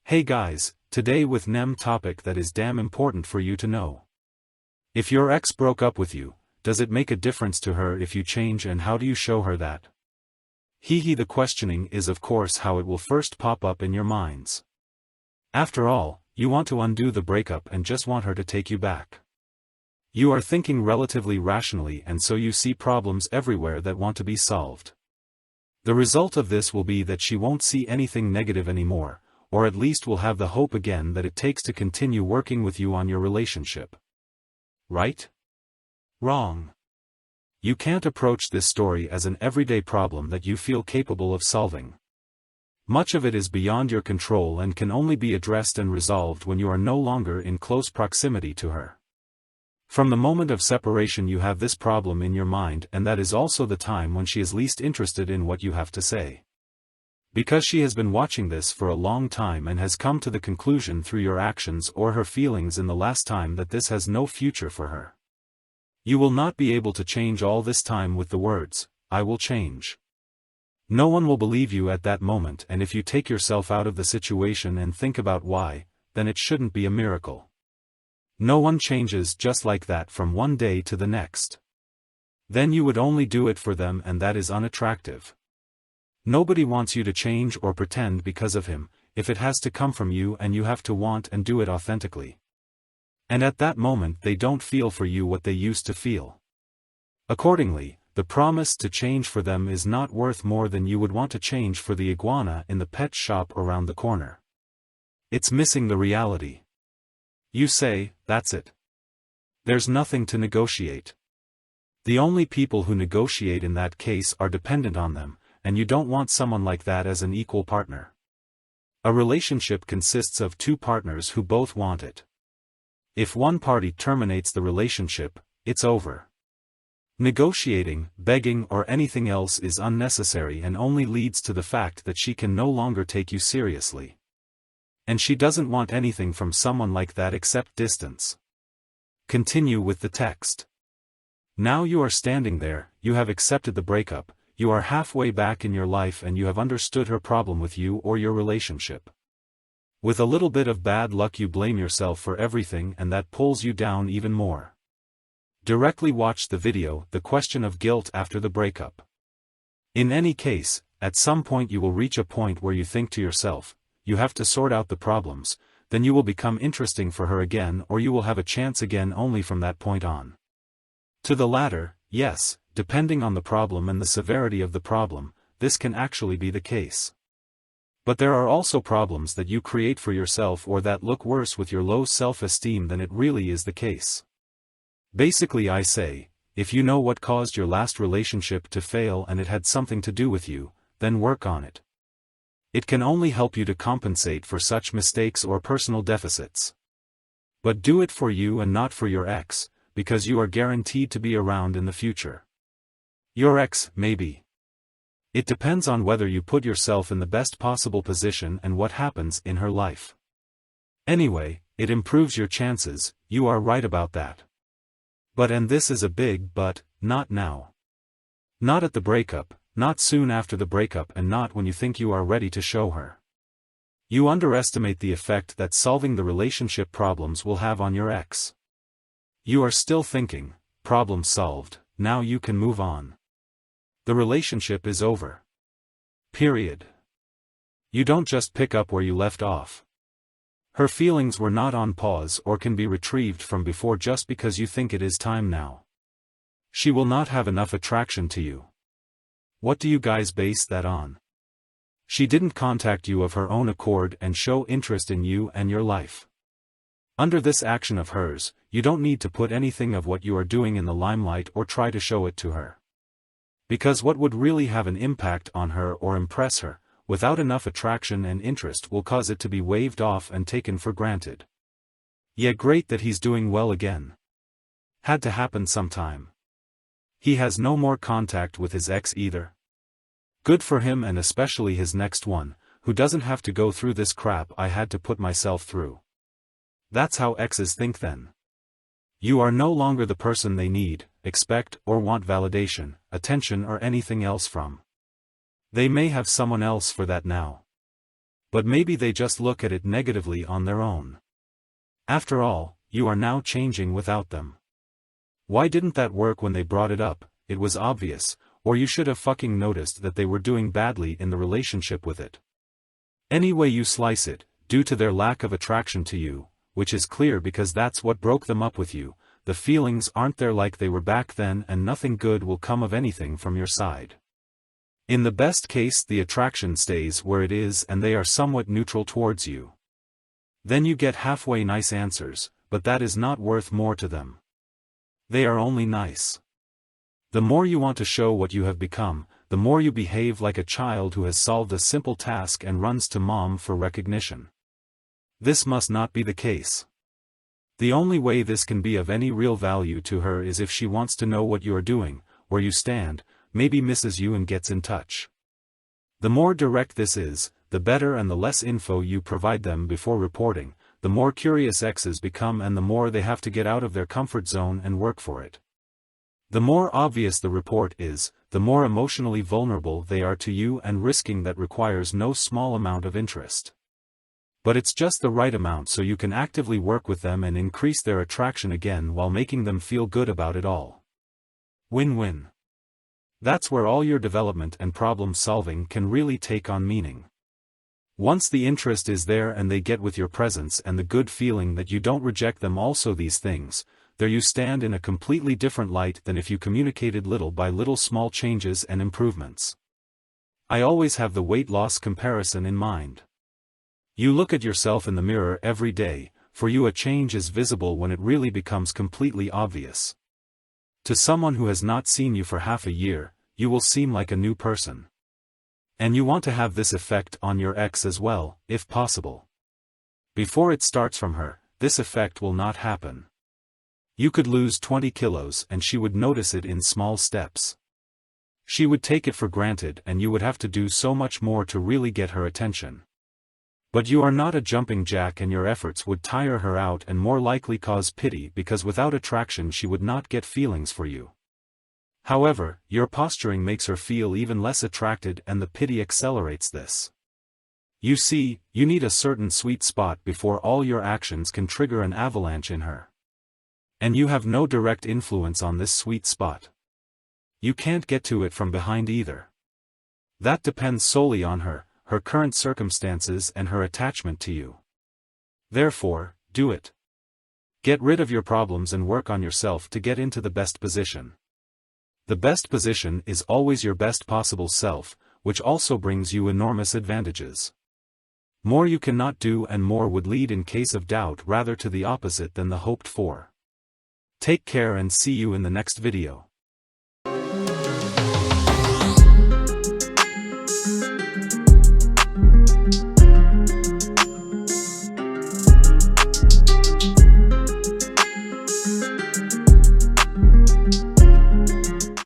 Hey guys, today with Nem topic that is damn important for you to know. If your ex broke up with you, does it make a difference to her if you change, and how do you show her that? The questioning is of course how it will first pop up in your minds. After all, you want to undo the breakup and just want her to take you back. You are thinking relatively rationally, and so you see problems everywhere that want to be solved. The result of this will be that she won't see anything negative anymore, or at least will have the hope again that it takes to continue working with you on your relationship. Right? Wrong. You can't approach this story as an everyday problem that you feel capable of solving. Much of it is beyond your control and can only be addressed and resolved when you are no longer in close proximity to her. From the moment of separation you have this problem in your mind, and that is also the time when she is least interested in what you have to say. Because she has been watching this for a long time and has come to the conclusion through your actions or her feelings in the last time that this has no future for her. You will not be able to change all this time with the words, "I will change." No one will believe you at that moment, and if you take yourself out of the situation and think about why, then it shouldn't be a miracle. No one changes just like that from one day to the next. Then you would only do it for them, and that is unattractive. Nobody wants you to change or pretend because of him, if it has to come from you and you have to want and do it authentically. And at that moment they don't feel for you what they used to feel. Accordingly, the promise to change for them is not worth more than you would want to change for the iguana in the pet shop around the corner. It's missing the reality. You say, that's it. There's nothing to negotiate. The only people who negotiate in that case are dependent on them, and you don't want someone like that as an equal partner. A relationship consists of two partners who both want it. If one party terminates the relationship, it's over. Negotiating, begging, or anything else is unnecessary and only leads to the fact that she can no longer take you seriously. And she doesn't want anything from someone like that except distance. Continue with the text. Now you are standing there, you have accepted the breakup, you are halfway back in your life and you have understood her problem with you or your relationship. With a little bit of bad luck you blame yourself for everything, and that pulls you down even more. Directly watch the video, The Question of Guilt After the Breakup. In any case, at some point you will reach a point where you think to yourself, you have to sort out the problems, then you will become interesting for her again, or you will have a chance again only from that point on. To the latter, yes, depending on the problem and the severity of the problem, this can actually be the case. But there are also problems that you create for yourself or that look worse with your low self-esteem than it really is the case. Basically, I say, if you know what caused your last relationship to fail and it had something to do with you, then work on it. It can only help you to compensate for such mistakes or personal deficits. But do it for you and not for your ex, because you are guaranteed to be around in the future. Your ex, maybe. It depends on whether you put yourself in the best possible position and what happens in her life. Anyway, it improves your chances, you are right about that. But, and this is a big but, not now. Not at the breakup, not soon after the breakup, and not when you think you are ready to show her. You underestimate the effect that solving the relationship problems will have on your ex. You are still thinking, problem solved, now you can move on. The relationship is over. Period. You don't just pick up where you left off. Her feelings were not on pause or can be retrieved from before just because you think it is time now. She will not have enough attraction to you. What do you guys base that on? She didn't contact you of her own accord and show interest in you and your life. Under this action of hers, you don't need to put anything of what you are doing in the limelight or try to show it to her. Because what would really have an impact on her or impress her, without enough attraction and interest, will cause it to be waved off and taken for granted. Yeah, great that he's doing well again. Had to happen sometime. He has no more contact with his ex either. Good for him, and especially his next one, who doesn't have to go through this crap I had to put myself through. That's how exes think then. You are no longer the person they need, expect, or want validation, attention, or anything else from. They may have someone else for that now. But maybe they just look at it negatively on their own. After all, you are now changing without them. Why didn't that work when they brought it up? It was obvious, or you should have fucking noticed that they were doing badly in the relationship with it. Any way you slice it, due to their lack of attraction to you, which is clear because that's what broke them up with you, the feelings aren't there like they were back then and nothing good will come of anything from your side. In the best case the attraction stays where it is and they are somewhat neutral towards you. Then you get halfway nice answers, but that is not worth more to them. They are only nice. The more you want to show what you have become, the more you behave like a child who has solved a simple task and runs to mom for recognition. This must not be the case. The only way this can be of any real value to her is if she wants to know what you are doing, where you stand, maybe misses you and gets in touch. The more direct this is, the better, and the less info you provide them before reporting, the more curious exes become and the more they have to get out of their comfort zone and work for it. The more obvious the report is, the more emotionally vulnerable they are to you, and risking that requires no small amount of interest. But it's just the right amount so you can actively work with them and increase their attraction again while making them feel good about it all. Win-win. That's where all your development and problem solving can really take on meaning. Once the interest is there and they get with your presence and the good feeling that you don't reject them, also these things, there you stand in a completely different light than if you communicated little by little small changes and improvements. I always have the weight loss comparison in mind. You look at yourself in the mirror every day, for you a change is visible when it really becomes completely obvious. To someone who has not seen you for half a year, you will seem like a new person. And you want to have this effect on your ex as well, if possible. Before it starts from her, this effect will not happen. You could lose 20 kilos and she would notice it in small steps. She would take it for granted and you would have to do so much more to really get her attention. But you are not a jumping jack and your efforts would tire her out and more likely cause pity, because without attraction she would not get feelings for you. However, your posturing makes her feel even less attracted and the pity accelerates this. You see, you need a certain sweet spot before all your actions can trigger an avalanche in her. And you have no direct influence on this sweet spot. You can't get to it from behind either. That depends solely on her, her current circumstances and her attachment to you. Therefore, do it. Get rid of your problems and work on yourself to get into the best position. The best position is always your best possible self, which also brings you enormous advantages. More you cannot do and more would lead in case of doubt rather to the opposite than the hoped for. Take care and see you in the next video.